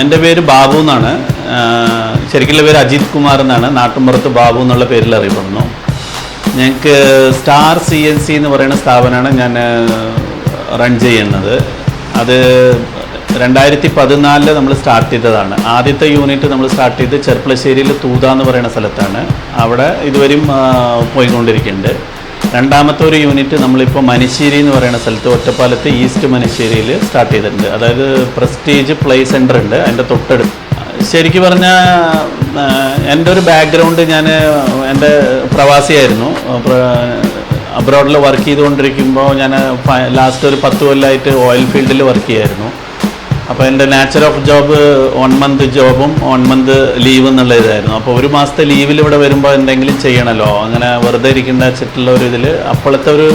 എൻ്റെ പേര് ബാബു എന്നാണ്. ശരിക്കുള്ള പേര് അജിത് കുമാർ എന്നാണ്. നാട്ടുമ്പുറത്ത് ബാബു എന്നുള്ള പേരിൽ അറിയപ്പെടുന്നു. ഞങ്ങൾക്ക് സ്റ്റാർ CNC എന്ന് പറയുന്ന സ്ഥാപനമാണ് ഞാൻ റൺ ചെയ്യുന്നത്. അത് 2014 നമ്മൾ സ്റ്റാർട്ട് ചെയ്തതാണ്. ആദ്യത്തെ യൂണിറ്റ് നമ്മൾ സ്റ്റാർട്ട് ചെയ്ത് ചെർപ്പളശ്ശേരിയിൽ തൂത എന്ന് പറയുന്ന സ്ഥലത്താണ്. അവിടെ ഇതുവരെയും പോയിക്കൊണ്ടിരിക്കുന്നുണ്ട്. രണ്ടാമത്തെ ഒരു യൂണിറ്റ് നമ്മളിപ്പോൾ മനശ്ശേരി എന്ന് പറയുന്ന സ്ഥലത്ത്, ഒറ്റപ്പാലത്ത് ഈസ്റ്റ് മനശ്ശേരിയിൽ സ്റ്റാർട്ട് ചെയ്തിട്ടുണ്ട്. അതായത് പ്രസ്റ്റീജ് പ്ലേ സെൻ്റർ ഉണ്ട് അതിൻ്റെ തൊട്ടടുത്ത്. ശരിക്കും പറഞ്ഞാൽ എൻ്റെ ഒരു ബാക്ക്ഗ്രൗണ്ട്, ഞാൻ എൻ്റെ പ്രവാസിയായിരുന്നു. അബ്രോഡിൽ വർക്ക് ചെയ്തുകൊണ്ടിരിക്കുമ്പോൾ ഞാൻ ലാസ്റ്റ് ഒരു 10 കൊല്ലമായിട്ട് ഓയിൽ ഫീൽഡിൽ വർക്ക് ചെയ്യായിരുന്നു. അപ്പോൾ എൻ്റെ നാച്ചർ ഓഫ് ജോബ് 1 മന്ത് ജോബും 1 മന്ത് ലീവ് എന്നുള്ള ഇതായിരുന്നു. അപ്പോൾ ഒരു മാസത്തെ ലീവിൽ ഇവിടെ വരുമ്പോൾ എന്തെങ്കിലും ചെയ്യണമല്ലോ, അങ്ങനെ വെറുതെ ഇരിക്കേണ്ട വെച്ചിട്ടുള്ള ഒരു ഇതിൽ അപ്പോഴത്തെ ഒരു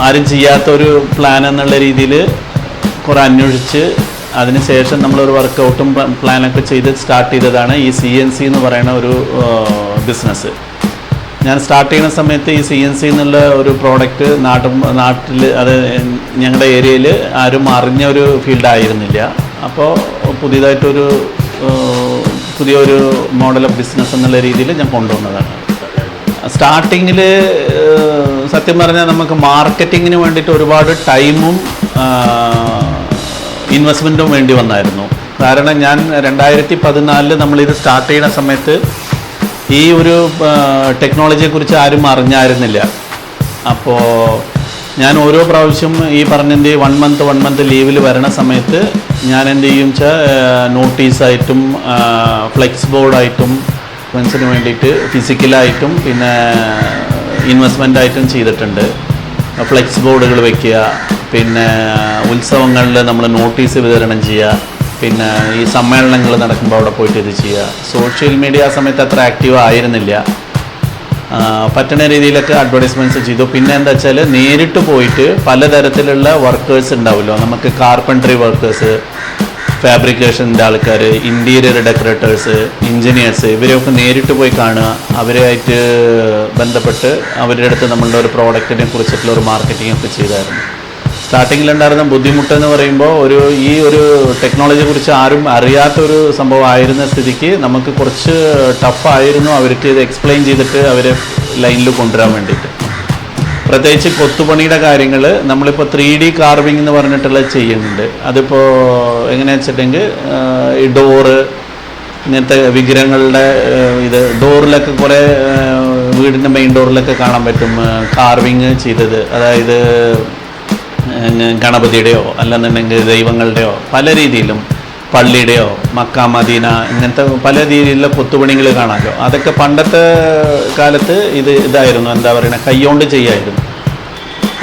ആരും ചെയ്യാത്തൊരു പ്ലാൻ എന്നുള്ള രീതിയിൽ കുറേ അന്വേഷിച്ച് അതിനുശേഷം നമ്മളൊരു വർക്കൗട്ടും പ്ലാനൊക്കെ ചെയ്ത് സ്റ്റാർട്ട് ചെയ്തതാണ് ഈ CNC എന്ന് പറയുന്ന ഒരു ബിസിനസ്. ഞാൻ സ്റ്റാർട്ട് ചെയ്യുന്ന സമയത്ത് ഈ CNC എന്നുള്ള ഒരു പ്രോഡക്റ്റ് നാട്ടിൽ അത് ഞങ്ങളുടെ ഏരിയയിൽ ആരും അറിഞ്ഞ ഒരു ഫീൽഡായിരുന്നില്ല. അപ്പോൾ പുതിയൊരു മോഡൽ ഓഫ് ബിസിനസ് എന്നുള്ള രീതിയിൽ ഞാൻ കൊണ്ടുവന്നതാണ്. സ്റ്റാർട്ടിങ്ങിൽ സത്യം പറഞ്ഞാൽ നമുക്ക് മാർക്കറ്റിങ്ങിന് വേണ്ടിയിട്ട് ഒരുപാട് ടൈമും ഇൻവെസ്റ്റ്മെൻറ്റും വേണ്ടി വന്നായിരുന്നു. കാരണം ഞാൻ 2014 നമ്മളിത് സ്റ്റാർട്ട് ചെയ്യുന്ന സമയത്ത് ഈ ഒരു ടെക്നോളജിയെക്കുറിച്ച് ആരും അറിഞ്ഞായിരുന്നില്ല. അപ്പോൾ ഞാൻ ഓരോ പ്രാവശ്യം ഈ പറഞ്ഞതിൻ്റെ 1 മന്ത് ലീവിൽ വരണ സമയത്ത് ഞാൻ എന്ത് ചെയ്യും വെച്ചാൽ നോട്ടീസായിട്ടും ഫ്ലെക്സ് ബോർഡായിട്ടും ഫ്രണ്ട്സിന് വേണ്ടിയിട്ട് ഫിസിക്കലായിട്ടും പിന്നെ ഇൻവെസ്റ്റ്മെൻ്റായിട്ടും ചെയ്തിട്ടുണ്ട്. ഫ്ലെക്സ് ബോർഡുകൾ വയ്ക്കുക, പിന്നെ ഉത്സവങ്ങളിൽ നമ്മൾ നോട്ടീസ് വിതരണം ചെയ്യുക, പിന്നെ ഈ സമ്മേളനങ്ങൾ നടക്കുമ്പോൾ അവിടെ പോയിട്ട് ഇത് ചെയ്യുക. സോഷ്യൽ മീഡിയ ആ സമയത്ത് അത്ര ആക്റ്റീവ് ആയിരുന്നില്ല. പറ്റുന്ന രീതിയിലൊക്കെ അഡ്വർടൈസ്മെൻറ്റ്സ് ചെയ്തു. പിന്നെ എന്താ വെച്ചാൽ നേരിട്ട് പോയിട്ട് പലതരത്തിലുള്ള വർക്കേഴ്സ് ഉണ്ടാവുമല്ലോ, നമുക്ക് കാർപ്പൻട്രി വർക്കേഴ്സ്, ഫാബ്രിക്കേഷൻ്റെ ആൾക്കാർ, ഇൻറ്റീരിയർ ഡെക്കറേറ്റേഴ്സ്, എൻജിനീയേഴ്സ്, ഇവരെയൊക്കെ നേരിട്ട് പോയി കാണുക, അവരുമായിട്ട് ബന്ധപ്പെട്ട് അവരുടെ അടുത്ത് നമ്മളുടെ ഒരു പ്രോഡക്റ്റിനെ കുറിച്ചിട്ടുള്ള ഒരു മാർക്കറ്റിംഗ് ഒക്കെ ചെയ്തായിരുന്നു. സ്റ്റാർട്ടിങ്ങിലുണ്ടായിരുന്ന ബുദ്ധിമുട്ടെന്ന് പറയുമ്പോൾ ഈ ഒരു ടെക്നോളജിയെക്കുറിച്ച് ആരും അറിയാത്തൊരു സംഭവമായിരുന്ന സ്ഥിതിക്ക് നമുക്ക് കുറച്ച് ടഫായിരുന്നു അവർക്ക് ഇത് എക്സ്പ്ലെയിൻ ചെയ്തിട്ട് അവരെ ലൈനിൽ കൊണ്ടുവരാൻ വേണ്ടിയിട്ട്. പ്രത്യേകിച്ച് കൊത്തുപണിയുടെ കാര്യങ്ങൾ നമ്മളിപ്പോൾ 3D കാർവിംഗ് എന്ന് പറഞ്ഞിട്ടുള്ളത് ചെയ്യുന്നുണ്ട്. അതിപ്പോൾ എങ്ങനെയാണെന്ന് വെച്ചിട്ടുണ്ടെങ്കിൽ ഈ ഡോറ്, ഇങ്ങനത്തെ വിഗ്രഹങ്ങളുടെ ഇത് ഡോറിലൊക്കെ കുറേ വീടിൻ്റെ മെയിൻ ഡോറിലൊക്കെ കാണാൻ പറ്റും കാർവിങ് ചെയ്തത്. അതായത് ഗണപതിയുടെയോ അല്ലെന്നുണ്ടെങ്കിൽ ദൈവങ്ങളുടെയോ പല രീതിയിലും, പള്ളിയുടെയോ മക്ക മദീന, ഇങ്ങനത്തെ പല രീതിയിലുള്ള കൊത്തുപണികൾ കാണാമല്ലോ. അതൊക്കെ പണ്ടത്തെ കാലത്ത് ഇതായിരുന്നു, എന്താ പറയുക, കൈകൊണ്ട് ചെയ്യായിരുന്നു.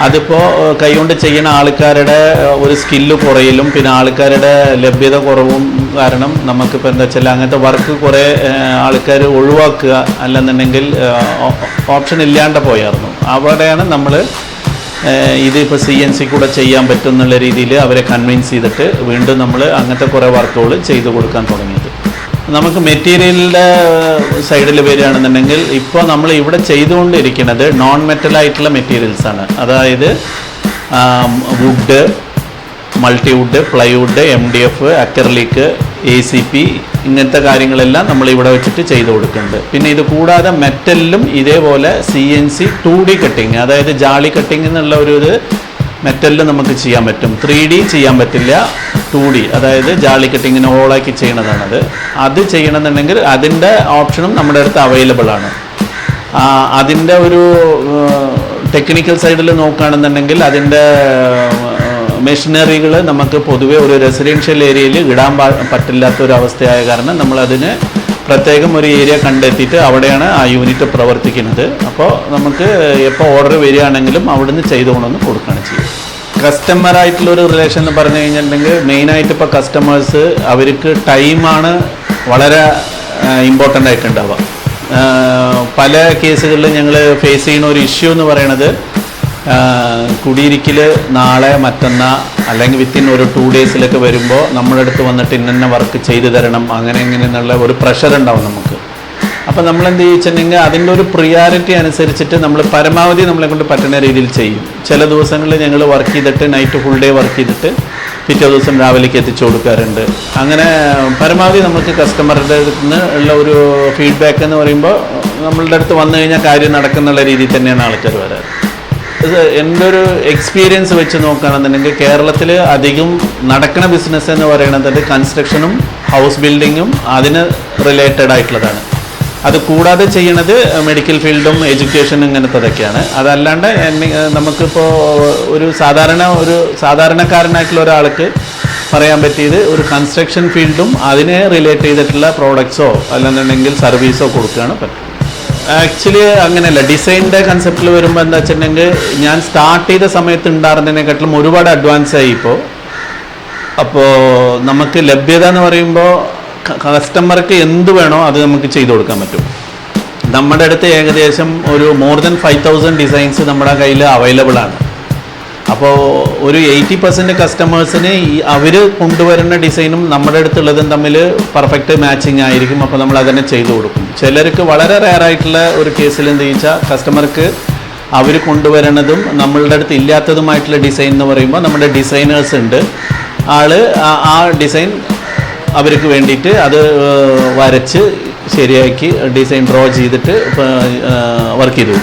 അതിപ്പോൾ കൈകൊണ്ട് ചെയ്യുന്ന ആൾക്കാരുടെ ഒരു സ്കില്ല് കുറയലും പിന്നെ ആൾക്കാരുടെ ലഭ്യത കുറവും കാരണം നമുക്കിപ്പോൾ എന്താ വെച്ചാൽ അങ്ങനത്തെ വർക്ക് കുറേ ആൾക്കാർ ഒഴിവാക്കുക, അല്ലെന്നുണ്ടെങ്കിൽ ഓപ്ഷൻ ഇല്ലാണ്ട് പോയായിരുന്നു. അവിടെയാണ് നമ്മൾ ഇതിപ്പോൾ CNC കൂടെ ചെയ്യാൻ പറ്റും എന്നുള്ള രീതിയിൽ അവരെ കൺവിൻസ് ചെയ്തിട്ട് വീണ്ടും നമ്മൾ അങ്ങനത്തെ കുറേ വർക്കുകൾ ചെയ്തു കൊടുക്കാൻ തുടങ്ങിയത്. നമുക്ക് മെറ്റീരിയലിൻ്റെ സൈഡിൽ വരികയാണെന്നുണ്ടെങ്കിൽ ഇപ്പോൾ നമ്മൾ ഇവിടെ ചെയ്തുകൊണ്ടിരിക്കുന്നത് നോൺ മെറ്റലായിട്ടുള്ള മെറ്റീരിയൽസാണ്. അതായത് wood, multiwood, plywood, MDF, acrylic, ACP, ഇങ്ങനത്തെ കാര്യങ്ങളെല്ലാം നമ്മളിവിടെ വെച്ചിട്ട് ചെയ്തു കൊടുക്കുന്നുണ്ട്. പിന്നെ ഇത് കൂടാതെ മെറ്റലിലും ഇതേപോലെ CNC 2D കട്ടിങ്, അതായത് ജാളി കട്ടിങ് എന്നുള്ള ഒരു ഇത് മെറ്റലിൽ നമുക്ക് ചെയ്യാൻ പറ്റും. 3D ചെയ്യാൻ പറ്റില്ല, 2D, അതായത് ജാളി കട്ടിങ്ങിന് ഹോളാക്കി ചെയ്യണതാണത്. അത് ചെയ്യണമെന്നുണ്ടെങ്കിൽ അതിൻ്റെ ഓപ്ഷനും നമ്മുടെ അടുത്ത് അവൈലബിൾ ആണ്. അതിൻ്റെ ഒരു ടെക്നിക്കൽ സൈഡിൽ നോക്കുകയാണെന്നുണ്ടെങ്കിൽ അതിൻ്റെ മെഷീനറികൾ നമുക്ക് പൊതുവേ ഒരു റെസിഡൻഷ്യൽ ഏരിയയിൽ ഇടാൻ പറ്റില്ലാത്തൊരവസ്ഥയായ കാരണം നമ്മളതിന് പ്രത്യേകം ഒരു ഏരിയ കണ്ടെത്തിയിട്ട് അവിടെയാണ് ആ യൂണിറ്റ് പ്രവർത്തിക്കുന്നത്. അപ്പോൾ നമുക്ക് എപ്പോൾ ഓർഡർ വരികയാണെങ്കിലും അവിടുന്ന് ചെയ്തുകൊണ്ടൊന്ന് കൊടുക്കുകയാണ് ചെയ്യുക. കസ്റ്റമറായിട്ടുള്ളൊരു റിലേഷൻ എന്ന് പറഞ്ഞു കഴിഞ്ഞിട്ടുണ്ടെങ്കിൽ മെയിനായിട്ട് ഇപ്പോൾ കസ്റ്റമേഴ്സ് അവർക്ക് ടൈമാണ് വളരെ ഇമ്പോർട്ടൻ്റ് ആയിട്ടുണ്ടാവുക. പല കേസുകളിലും ഞങ്ങൾ ഫേസ് ചെയ്യുന്ന ഒരു ഇഷ്യൂ എന്ന് പറയുന്നത് കുടിയിരിക്കൽ നാളെ മറ്റന്നാൾ അല്ലെങ്കിൽ വിത്തിൻ ഒരു 2 ഡേയ്സിലൊക്കെ വരുമ്പോൾ നമ്മുടെ അടുത്ത് വന്നിട്ട് ഇന്ന വർക്ക് ചെയ്തു തരണം, അങ്ങനെ എന്നുള്ള ഒരു പ്രഷർ ഉണ്ടാവും നമുക്ക്. അപ്പോൾ നമ്മളെന്ത് ചോദിച്ചിട്ടുണ്ടെങ്കിൽ അതിൻ്റെ ഒരു പ്രിയോറിറ്റി അനുസരിച്ചിട്ട് നമ്മൾ പരമാവധി നമ്മളെ കൊണ്ട് പറ്റുന്ന രീതിയിൽ ചെയ്യും. ചില ദിവസങ്ങളിൽ ഞങ്ങൾ വർക്ക് ചെയ്തിട്ട് നൈറ്റ് ഫുൾ ഡേ വർക്ക് ചെയ്തിട്ട് പിറ്റേ ദിവസം രാവിലേക്ക് എത്തിച്ചു കൊടുക്കാറുണ്ട്. അങ്ങനെ പരമാവധി നമുക്ക് കസ്റ്റമറുടെ അടുത്ത് നിന്ന് ഉള്ള ഒരു ഫീഡ്ബാക്ക് എന്ന് പറയുമ്പോൾ നമ്മളുടെ അടുത്ത് വന്നു കഴിഞ്ഞാൽ കാര്യം നടക്കുന്നുള്ള രീതിയിൽ തന്നെയാണ് ആൾക്കാർ വരാറ്. ഇത് എൻ്റെ ഒരു എക്സ്പീരിയൻസ് വെച്ച് നോക്കുകയാണെന്നുണ്ടെങ്കിൽ കേരളത്തിൽ അധികം നടക്കുന്ന ബിസിനസ് എന്ന് പറയുന്നത് കൺസ്ട്രക്ഷനും ഹൗസ് ബിൽഡിങ്ങും അതിന് റിലേറ്റഡ് ആയിട്ടുള്ളതാണ്. അത് കൂടാതെ ചെയ്യണത് മെഡിക്കൽ ഫീൽഡും എഡ്യൂക്കേഷനും ഇങ്ങനത്തതൊക്കെയാണ്. അതല്ലാണ്ട് നമുക്കിപ്പോൾ ഒരു സാധാരണക്കാരനായിട്ടുള്ള ഒരാൾക്ക് പറയാൻ പറ്റിയത് ഒരു കൺസ്ട്രക്ഷൻ ഫീൽഡും അതിനെ റിലേറ്റ് ചെയ്തിട്ടുള്ള പ്രോഡക്ട്സോ അല്ലെന്നുണ്ടെങ്കിൽ സർവീസോ കൊടുക്കുകയാണ് പറ്റും. ആക്ച്വലി അങ്ങനെയല്ല. ഡിസൈനിൻ്റെ കൺസെപ്റ്റിൽ വരുമ്പോൾ എന്താ വെച്ചിട്ടുണ്ടെങ്കിൽ ഞാൻ സ്റ്റാർട്ട് ചെയ്ത സമയത്ത് ഉണ്ടായിരുന്നതിനെക്കാട്ടിലും ഒരുപാട് അഡ്വാൻസ് ആയി ഇപ്പോൾ. അപ്പോൾ നമുക്ക് ലഭ്യത എന്ന് പറയുമ്പോൾ കസ്റ്റമർക്ക് എന്ത് വേണോ അത് നമുക്ക് ചെയ്തു കൊടുക്കാൻ പറ്റും. നമ്മുടെ അടുത്ത് ഏകദേശം ഒരു മോർ ദൻ 5000 ഡിസൈൻസ് നമ്മുടെ കയ്യിൽ അവൈലബിൾ ആണ്. അപ്പോൾ ഒരു 80% കസ്റ്റമേഴ്സിന് അവർ കൊണ്ടുവരുന്ന ഡിസൈനും നമ്മുടെ അടുത്തുള്ളതും തമ്മിൽ പെർഫെക്റ്റ് മാച്ചിങ് ആയിരിക്കും. അപ്പോൾ നമ്മൾ അതന്നെ ചെയ്തു കൊടുക്കും. ചിലർക്ക് വളരെ റെയറായിട്ടുള്ള ഒരു കേസിൽ എന്ത് ചോദിച്ചാൽ കസ്റ്റമർക്ക് അവർ കൊണ്ടുവരണതും നമ്മളുടെ അടുത്ത് ഇല്ലാത്തതുമായിട്ടുള്ള ഡിസൈൻ എന്ന് പറയുമ്പോൾ നമ്മുടെ ഡിസൈനേഴ്സ് ഉണ്ട്. ആ ഡിസൈൻ അവർക്ക് വേണ്ടിയിട്ട് അത് വരച്ച് ശരിയാക്കി ഡിസൈൻ ഡ്രോ ചെയ്തിട്ട് വർക്ക് ചെയ്തു.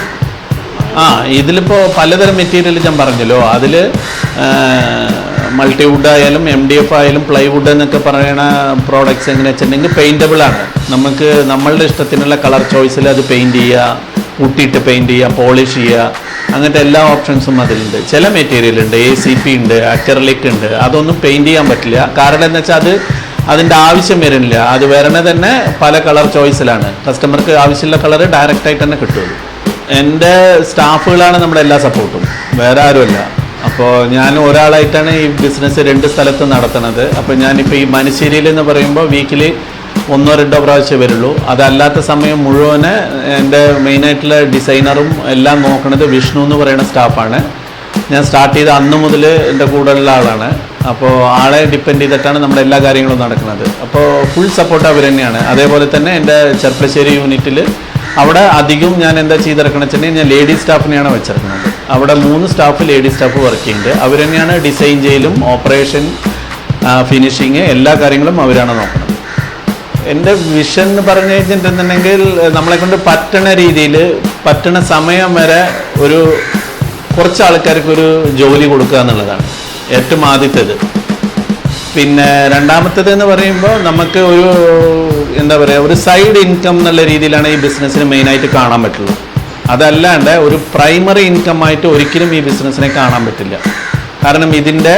ഇതിലിപ്പോൾ പലതരം മെറ്റീരിയൽ ഞാൻ പറഞ്ഞല്ലോ. അതിൽ മൾട്ടിവുഡ് ആയാലും MDF ആയാലും പ്ലൈവുഡ് എന്നൊക്കെ പറയുന്ന പ്രോഡക്റ്റ്സ് എങ്ങനെ വെച്ചിട്ടുണ്ടെങ്കിൽ പെയിൻറ്റബിൾ ആണ്. നമുക്ക് നമ്മളുടെ ഇഷ്ടത്തിനുള്ള കളർ ചോയ്സിൽ അത് പെയിൻറ്റ് ചെയ്യുക, കൂട്ടിയിട്ട് പെയിൻറ്റ് ചെയ്യുക, പോളിഷ് ചെയ്യുക, അങ്ങനത്തെ എല്ലാ ഓപ്ഷൻസും അതിലുണ്ട്. ചില മെറ്റീരിയൽ ഉണ്ട്, ACP ഉണ്ട്, അക്രലിക് ഉണ്ട്. അതൊന്നും പെയിൻറ്റ് ചെയ്യാൻ പറ്റില്ല. കാരണം എന്ന് വെച്ചാൽ അതിൻ്റെ ആവശ്യം വരുന്നില്ല. അത് വരണത് തന്നെ പല കളർ ചോയ്സിലാണ്. കസ്റ്റമർക്ക് ആവശ്യമുള്ള കളർ ഡയറക്റ്റായിട്ട് തന്നെ കിട്ടുള്ളൂ. എൻ്റെ സ്റ്റാഫുകളാണ് നമ്മുടെ എല്ലാ സപ്പോർട്ടും, വേറെ ആരുമല്ല. അപ്പോൾ ഞാൻ ഒരാളായിട്ടാണ് ഈ ബിസിനസ് 2 സ്ഥലത്ത് നടത്തുന്നത്. അപ്പോൾ ഞാനിപ്പോൾ ഈ മനശ്ശേരിയിൽ എന്ന് പറയുമ്പോൾ വീക്കിലി 1-2 പ്രാവശ്യം വരുള്ളൂ. അതല്ലാത്ത സമയം മുഴുവന് എൻ്റെ മെയിനായിട്ടുള്ള ഡിസൈനറും എല്ലാം നോക്കുന്നത് വിഷ്ണു എന്ന് പറയുന്ന സ്റ്റാഫാണ്. ഞാൻ സ്റ്റാർട്ട് ചെയ്ത അന്ന് മുതൽ എൻ്റെ കൂടെയുള്ള ആളാണ്. അപ്പോൾ ആളെ ഡിപ്പെൻഡ് ചെയ്തിട്ടാണ് നമ്മുടെ എല്ലാ കാര്യങ്ങളും നടക്കുന്നത്. അപ്പോൾ ഫുൾ സപ്പോർട്ട് അവർ തന്നെയാണ്. അതേപോലെ തന്നെ എൻ്റെ ചെർപ്പളശ്ശേരി യൂണിറ്റിൽ അവിടെ അധികം ഞാൻ എന്താ ചെയ്തിറക്കണം വെച്ചിട്ടുണ്ടെങ്കിൽ ഞാൻ ലേഡീസ് സ്റ്റാഫിനെയാണ് വെച്ചിരിക്കുന്നത്. അവിടെ 3 സ്റ്റാഫ് ലേഡീസ് സ്റ്റാഫ് വർക്ക് ചെയ്യുന്നുണ്ട്. അവർ തന്നെയാണ് ഡിസൈൻ ചെയ്യലും ഓപ്പറേഷൻ ഫിനിഷിങ് എല്ലാ കാര്യങ്ങളും അവരാണ് നോക്കുന്നത്. എൻ്റെ വിഷൻ എന്ന് പറഞ്ഞു കഴിഞ്ഞിട്ടുണ്ടെങ്കിൽ നമ്മളെ കൊണ്ട് പറ്റണ രീതിയിൽ പറ്റണ സമയം വരെ കുറച്ച് ആൾക്കാർക്കൊരു ജോലി കൊടുക്കുക എന്നുള്ളതാണ് ഏറ്റവും ആദ്യത്തേത്. പിന്നെ രണ്ടാമത്തേത് എന്ന് പറയുമ്പോൾ നമുക്ക് ഒരു സൈഡ് ഇൻകം എന്നുള്ള രീതിയിലാണ് ഈ ബിസിനസ്സിന് മെയിനായിട്ട് കാണാൻ പറ്റുള്ളൂ. അതല്ലാണ്ട് ഒരു പ്രൈമറി ഇൻകം ആയിട്ട് ഒരിക്കലും ഈ ബിസിനസ്സിനെ കാണാൻ പറ്റില്ല. കാരണം ഇതിൻ്റെ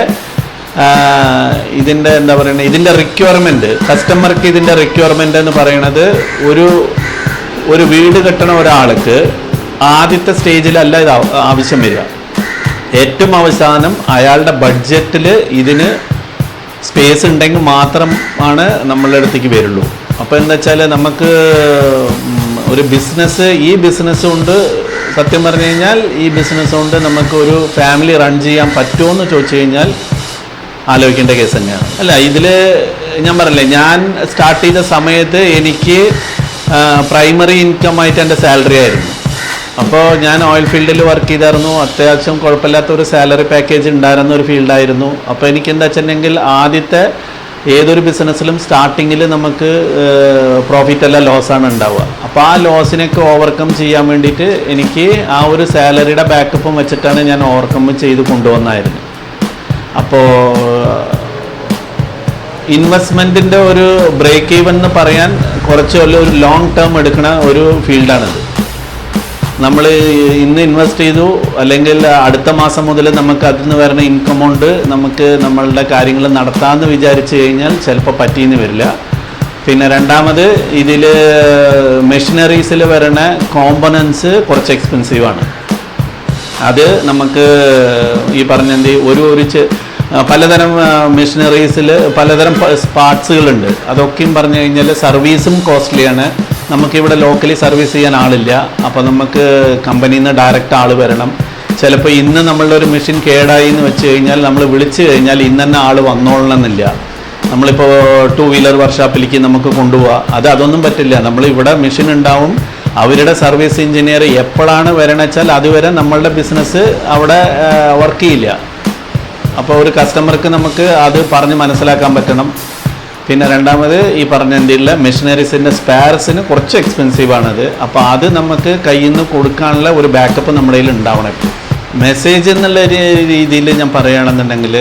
ഇതിൻ്റെ റിക്വയർമെൻറ്റ്, കസ്റ്റമർക്ക് ഇതിൻ്റെ റിക്വയർമെൻറ്റ് എന്ന് പറയുന്നത് ഒരു വീട് കെട്ടണ ഒരാൾക്ക് ആദ്യത്തെ സ്റ്റേജിലല്ല ഇത് ആവശ്യം വരിക. ഏറ്റവും അവസാനം അയാളുടെ ബഡ്ജറ്റിൽ ഇതിന് സ്പേസ് ഉണ്ടെങ്കിൽ മാത്രമാണ് നമ്മളുടെ അടുത്തേക്ക് വരുള്ളൂ. അപ്പോൾ എന്താ വെച്ചാൽ നമുക്ക് ഒരു ഈ ബിസിനസ് കൊണ്ട് സത്യം പറഞ്ഞു കഴിഞ്ഞാൽ ഈ ബിസിനസ് കൊണ്ട് നമുക്ക് ഒരു ഫാമിലി റൺ ചെയ്യാൻ പറ്റുമോ എന്ന് ചോദിച്ചു കഴിഞ്ഞാൽ ആലോചിക്കേണ്ട കേസ് തന്നെയാണ്. അല്ല, ഇതിൽ ഞാൻ പറഞ്ഞില്ലേ, ഞാൻ സ്റ്റാർട്ട് ചെയ്ത സമയത്ത് എനിക്ക് പ്രൈമറി ഇൻകം ആയിട്ട് എൻ്റെ സാലറി ആയിരുന്നു. അപ്പോൾ ഞാൻ ഓയിൽ ഫീൽഡിൽ വർക്ക് ചെയ്തായിരുന്നു. അത്യാവശ്യം കുഴപ്പമില്ലാത്ത ഒരു സാലറി പാക്കേജ് ഉണ്ടായിരുന്ന ഒരു ഫീൽഡായിരുന്നു. അപ്പോൾ എനിക്ക് എന്താ വെച്ചിട്ടുണ്ടെങ്കിൽ ആദ്യത്തെ ഏതൊരു ബിസിനസ്സിലും സ്റ്റാർട്ടിങ്ങിൽ നമുക്ക് പ്രോഫിറ്റ് അല്ല ലോസാണ് ഉണ്ടാവുക. അപ്പോൾ ആ ലോസിനൊക്കെ ഓവർകം ചെയ്യാൻ വേണ്ടിയിട്ട് എനിക്ക് ആ ഒരു സാലറിയുടെ ബാക്കപ്പും വെച്ചിട്ടാണ് ഞാൻ ഓവർകം ചെയ്ത് കൊണ്ടുവന്നായിരുന്നു. അപ്പോൾ ഇൻവെസ്റ്റ്മെൻറ്റിൻ്റെ ഒരു ബ്രേക്ക് ഈവൻ എന്ന് പറയാൻ കുറച്ചല്ല, ഒരു ലോങ് ടേം എടുക്കുന്ന ഒരു ഫീൽഡാണിത്. നമ്മൾ ഇന്ന് ഇൻവെസ്റ്റ് ചെയ്തു, അല്ലെങ്കിൽ അടുത്ത മാസം മുതൽ നമുക്ക് അതിൽ നിന്ന് വരുന്ന ഇൻകം കൊണ്ട് നമുക്ക് നമ്മളുടെ കാര്യങ്ങൾ നടത്താമെന്ന് വിചാരിച്ചു കഴിഞ്ഞാൽ ചിലപ്പോൾ പറ്റിയെന്ന് വരില്ല. പിന്നെ രണ്ടാമത് ഇതിൽ മെഷീനറീസിൽ വരുന്ന കോമ്പണൻസ് കുറച്ച് എക്സ്പെൻസീവാണ്. അത് നമുക്ക് ഈ പറഞ്ഞ പലതരം മെഷീനറീസിൽ പലതരം പാർട്സുകളുണ്ട്. അതൊക്കെയും പറഞ്ഞു കഴിഞ്ഞാൽ സർവീസും കോസ്റ്റ്ലിയാണ്. നമുക്കിവിടെ ലോക്കലി സർവീസ് ചെയ്യാൻ ആളില്ല. അപ്പോൾ നമുക്ക് കമ്പനിയിൽ നിന്ന് ഡയറക്റ്റ് ആൾ വരണം. ചിലപ്പോൾ ഇന്ന് നമ്മളുടെ ഒരു മെഷീൻ കേടായി എന്ന് വെച്ച് കഴിഞ്ഞാൽ നമ്മൾ വിളിച്ചു കഴിഞ്ഞാൽ ഇന്ന് തന്നെ ആൾ വന്നോളണമെന്നില്ല. നമ്മളിപ്പോൾ 2 വീലർ വർക്ക്ഷോപ്പിലേക്ക് നമുക്ക് കൊണ്ടുപോകാം. അതൊന്നും പറ്റില്ല. നമ്മളിവിടെ മെഷീൻ ഉണ്ടാവും, അവരുടെ സർവീസ് എഞ്ചിനീയർ എപ്പോഴാണ് വരണമെന്ന് വെച്ചാൽ അതുവരെ നമ്മളുടെ ബിസിനസ് അവിടെ വർക്ക് ചെയ്യില്ല. അപ്പോൾ ഒരു കസ്റ്റമർക്ക് നമുക്ക് അത് പറഞ്ഞ് മനസ്സിലാക്കാൻ പറ്റണം. പിന്നെ രണ്ടാമത് ഈ പറഞ്ഞ എന്തില്ല മെഷീനറീസിൻ്റെ സ്പെയർസിന് കുറച്ച് എക്സ്പെൻസീവാണത്. അപ്പോൾ അത് നമുക്ക് കയ്യിൽ നിന്ന് കൊടുക്കാനുള്ള ഒരു ബാക്കപ്പ് നമ്മുടെ കയ്യിൽ ഉണ്ടാവണം. മെസ്സേജ് എന്നുള്ള രീതിയിൽ ഞാൻ പറയുകയാണെന്നുണ്ടെങ്കിൽ,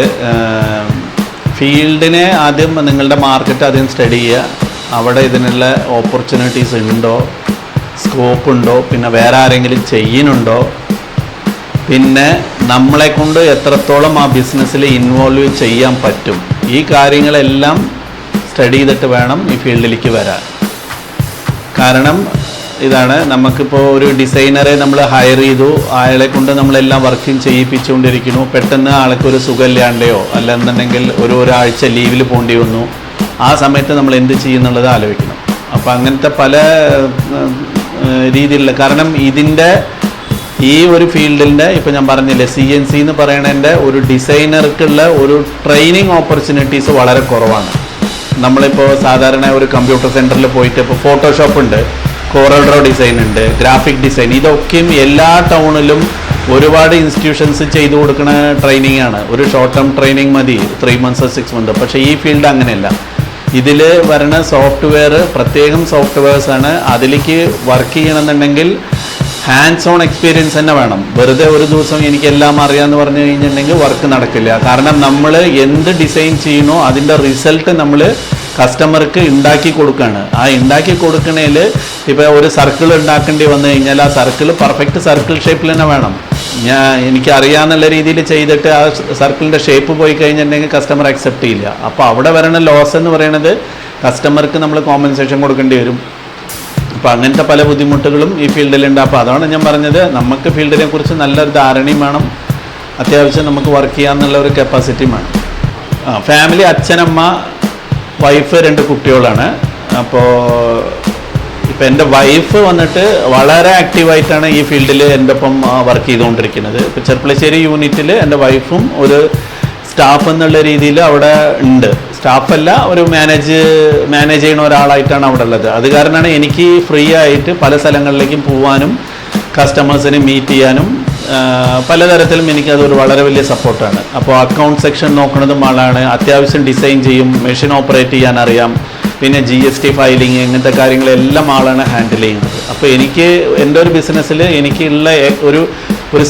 ഫീൽഡിനെ ആദ്യം നിങ്ങളുടെ മാർക്കറ്റ് ആദ്യം സ്റ്റഡി ചെയ്യുക. അവിടെ ഇതിനുള്ള ഓപ്പർച്യൂണിറ്റീസ് ഉണ്ടോ, സ്കോപ്പ് ഉണ്ടോ, പിന്നെ വേറെ ആരെങ്കിലും ചെയ്യുന്നുണ്ടോ, പിന്നെ നമ്മളെ കൊണ്ട് എത്രത്തോളം ആ ബിസിനസ്സിൽ ഇൻവോൾവ് ചെയ്യാൻ പറ്റും. ഈ കാര്യങ്ങളെല്ലാം സ്റ്റഡി ചെയ്തിട്ട് വേണം ഈ ഫീൽഡിലേക്ക് വരാൻ. കാരണം ഇതാണ്, നമുക്കിപ്പോൾ ഒരു ഡിസൈനറെ നമ്മൾ ഹയർ ചെയ്തു, അയാളെ കൊണ്ട് നമ്മളെല്ലാം വർക്കിംഗ് ചെയ്യിപ്പിച്ചുകൊണ്ടിരിക്കുന്നു. പെട്ടെന്ന് ആൾക്കൊരു സുഖമില്ലാണ്ടെയോ അല്ലെന്നുണ്ടെങ്കിൽ ഒരാഴ്ച ലീവിൽ പോകേണ്ടി വന്നു. ആ സമയത്ത് നമ്മൾ എന്ത് ചെയ്യുന്നുള്ളത് ആലോചിക്കണം. അപ്പോൾ അങ്ങനത്തെ പല രീതിയിലുള്ള, കാരണം ഇതിൻ്റെ ഈ ഒരു ഫീൽഡിൻ്റെ ഇപ്പോൾ ഞാൻ പറഞ്ഞില്ലേ CNC എന്ന് പറയണതിൻ്റെ ഒരു ഡിസൈനർക്കുള്ള ഒരു ട്രെയിനിങ് ഓപ്പർച്യൂണിറ്റീസ് വളരെ കുറവാണ്. നമ്മളിപ്പോൾ സാധാരണ ഒരു കമ്പ്യൂട്ടർ സെൻറ്ററിൽ പോയിട്ട് ഇപ്പോൾ ഫോട്ടോഷോപ്പ് ഉണ്ട്, കോറൽ ഡ്രോ ഡിസൈൻ ഉണ്ട്, ഗ്രാഫിക് ഡിസൈൻ, ഇതൊക്കെയും എല്ലാ ടൗണിലും ഒരുപാട് ഇൻസ്റ്റിറ്റ്യൂഷൻസ് ചെയ്തു കൊടുക്കുന്ന ട്രെയിനിങ് ആണ്. ഒരു ഷോർട്ട് ടേം ട്രെയിനിങ് മതി, 3 months 6 months. പക്ഷേ ഈ ഫീൽഡ് അങ്ങനെയല്ല. ഇതിൽ വരുന്ന സോഫ്റ്റ്വെയർ പ്രത്യേകം സോഫ്റ്റ്വെയർസാണ്. അതിലേക്ക് വർക്ക് ചെയ്യണമെന്നുണ്ടെങ്കിൽ ഹാൻഡ്സ് ഓൺ എക്സ്പീരിയൻസ് തന്നെ വേണം. വെറുതെ ഒരു ദിവസം എനിക്കെല്ലാം അറിയാമെന്ന് പറഞ്ഞു കഴിഞ്ഞിട്ടുണ്ടെങ്കിൽ വർക്ക് നടക്കില്ല. കാരണം നമ്മൾ എന്ത് ഡിസൈൻ ചെയ്യണോ അതിൻ്റെ റിസൾട്ട് നമ്മൾ കസ്റ്റമർക്ക് ഉണ്ടാക്കി കൊടുക്കുകയാണ്. ആ ഉണ്ടാക്കി കൊടുക്കണേൽ ഇപ്പോൾ ഒരു സർക്കിൾ ഉണ്ടാക്കേണ്ടി വന്നു കഴിഞ്ഞാൽ ആ സർക്കിൾ പെർഫെക്റ്റ് സർക്കിൾ ഷേപ്പിൽ തന്നെ വേണം. എനിക്കറിയാമെന്നുള്ള രീതിയിൽ ചെയ്തിട്ട് ആ സർക്കിളിൻ്റെ ഷേപ്പ് പോയി കഴിഞ്ഞിട്ടുണ്ടെങ്കിൽ കസ്റ്റമർ അക്സെപ്റ്റ് ചെയ്യില്ല. അപ്പോൾ അവിടെ വരണ ലോസ് എന്ന് പറയുന്നത് കസ്റ്റമർക്ക് നമ്മൾ കോമ്പൻസേഷൻ കൊടുക്കേണ്ടി വരും. അപ്പോൾ അങ്ങനത്തെ പല ബുദ്ധിമുട്ടുകളും ഈ ഫീൽഡിലുണ്ട്. അപ്പോൾ അതാണ് ഞാൻ പറഞ്ഞത്, നമുക്ക് ഫീൽഡിനെ കുറിച്ച് നല്ലൊരു ധാരണയും വേണം, അത്യാവശ്യം നമുക്ക് വർക്ക് ചെയ്യാമെന്നുള്ള ഒരു കപ്പാസിറ്റിയും വേണം. ഫാമിലി അച്ഛനമ്മ വൈഫ് 2 കുട്ടികളാണ്. അപ്പോൾ ഇപ്പോൾ എൻ്റെ വൈഫ് വന്നിട്ട് വളരെ ആക്റ്റീവായിട്ടാണ് ഈ ഫീൽഡിൽ എൻ്റെ ഒപ്പം വർക്ക് ചെയ്തുകൊണ്ടിരിക്കുന്നത്. ഇപ്പോൾ ചെർപ്പളശ്ശേരി യൂണിറ്റിൽ എൻ്റെ വൈഫും ഒരു സ്റ്റാഫ് എന്നുള്ള രീതിയിൽ അവിടെ ഉണ്ട്. സ്റ്റാഫല്ല, ഒരു മാനേജ് ചെയ്യുന്ന ഒരാളായിട്ടാണ് അവിടെ ഉള്ളത്. അത് കാരണമാണ് എനിക്ക് ഫ്രീ ആയിട്ട് പല സ്ഥലങ്ങളിലേക്കും പോകാനും കസ്റ്റമേഴ്സിനെ മീറ്റ് ചെയ്യാനും പലതരത്തിലും എനിക്കതൊരു വളരെ വലിയ സപ്പോർട്ടാണ്. അപ്പോൾ അക്കൗണ്ട് സെക്ഷൻ നോക്കുന്നതും ആളാണ്, അത്യാവശ്യം ഡിസൈൻ ചെയ്യും, മെഷീൻ ഓപ്പറേറ്റ് ചെയ്യാൻ അറിയാം, പിന്നെ GST ഫയലിങ് ഇങ്ങനത്തെ കാര്യങ്ങളെല്ലാം ആളാണ് ഹാൻഡിൽ ചെയ്യുന്നത്. അപ്പോൾ എനിക്ക് എൻ്റെ ഒരു ബിസിനസ്സിൽ എനിക്കുള്ള ഒരു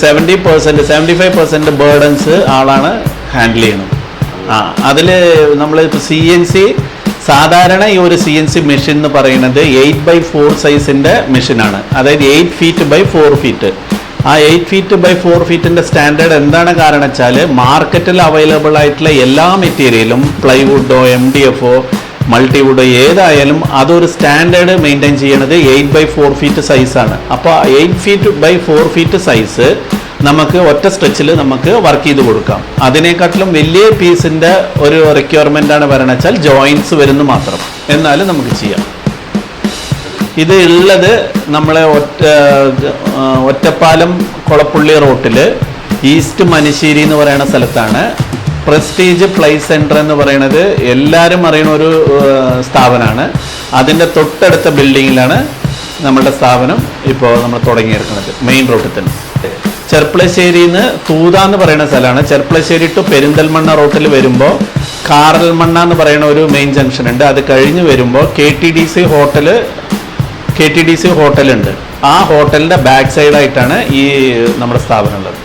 70% 75% ബേർഡൻസ് ആളാണ് ഹാൻഡിൽ ചെയ്യുന്നത്. അതിൽ നമ്മൾ CNC സാധാരണ ഈ ഒരു CNC മെഷീൻ എന്ന് പറയുന്നത് 8x4 സൈസിൻ്റെ മെഷീനാണ്. അതായത് 8 feet by 4 feet. ആ 8 feet by 4 feetൻ്റെ സ്റ്റാൻഡേർഡ് എന്താണ് കാരണം വെച്ചാൽ മാർക്കറ്റിൽ അവൈലബിൾ ആയിട്ടുള്ള എല്ലാ മെറ്റീരിയലും പ്ലൈവുഡോ MDFോ മൾട്ടിവുഡോ ഏതായാലും അതൊരു സ്റ്റാൻഡേർഡ് മെയിൻറ്റെയിൻ ചെയ്യണത് 8x4 feet സൈസാണ്. അപ്പോൾ 8 feet by 4 feet സൈസ് നമുക്ക് ഒറ്റ സ്ട്രെച്ചിൽ നമുക്ക് വർക്ക് ചെയ്ത് കൊടുക്കാം. അതിനെക്കാട്ടിലും വലിയ പീസിൻ്റെ ഒരു റിക്വയർമെൻ്റാണ് പറയണത് വെച്ചാൽ ജോയിൻറ്റ്സ് വരുന്നു മാത്രം, എന്നാലും നമുക്ക് ചെയ്യാം. ഇത് ഉള്ളത് നമ്മളെ ഒറ്റപ്പാലം കൊളപ്പുള്ളി റോട്ടിൽ ഈസ്റ്റ് മനശ്ശേരി എന്ന് പറയുന്ന സ്ഥലത്താണ്. പ്രസ്റ്റീജ് പ്ലേസ് സെൻറ്റർ എന്ന് പറയുന്നത് എല്ലാവരും അറിയുന്ന ഒരു സ്ഥാപനമാണ്. അതിൻ്റെ തൊട്ടടുത്ത ബിൽഡിങ്ങിലാണ് നമ്മളുടെ സ്ഥാപനം ഇപ്പോൾ നമ്മൾ തുടങ്ങിയെടുക്കുന്നത്, മെയിൻ റോഡിൽ തന്നെ. ചെർപ്പളശ്ശേരിയിൽ നിന്ന് തൂത എന്ന് പറയുന്ന സ്ഥലമാണ്. ചെർപ്പളശ്ശേരി ടു പെരിന്തൽമണ്ണ റോട്ടിൽ വരുമ്പോൾ കാറൽമണ്ണ എന്ന് പറയുന്ന ഒരു മെയിൻ ജംഗ്ഷൻ ഉണ്ട്. അത് കഴിഞ്ഞ് വരുമ്പോൾ KTDC ഹോട്ടലുണ്ട്. ആ ഹോട്ടലിൻ്റെ ബാക്ക് സൈഡായിട്ടാണ് ഈ നമ്മുടെ സ്ഥാപനം ഉള്ളത്.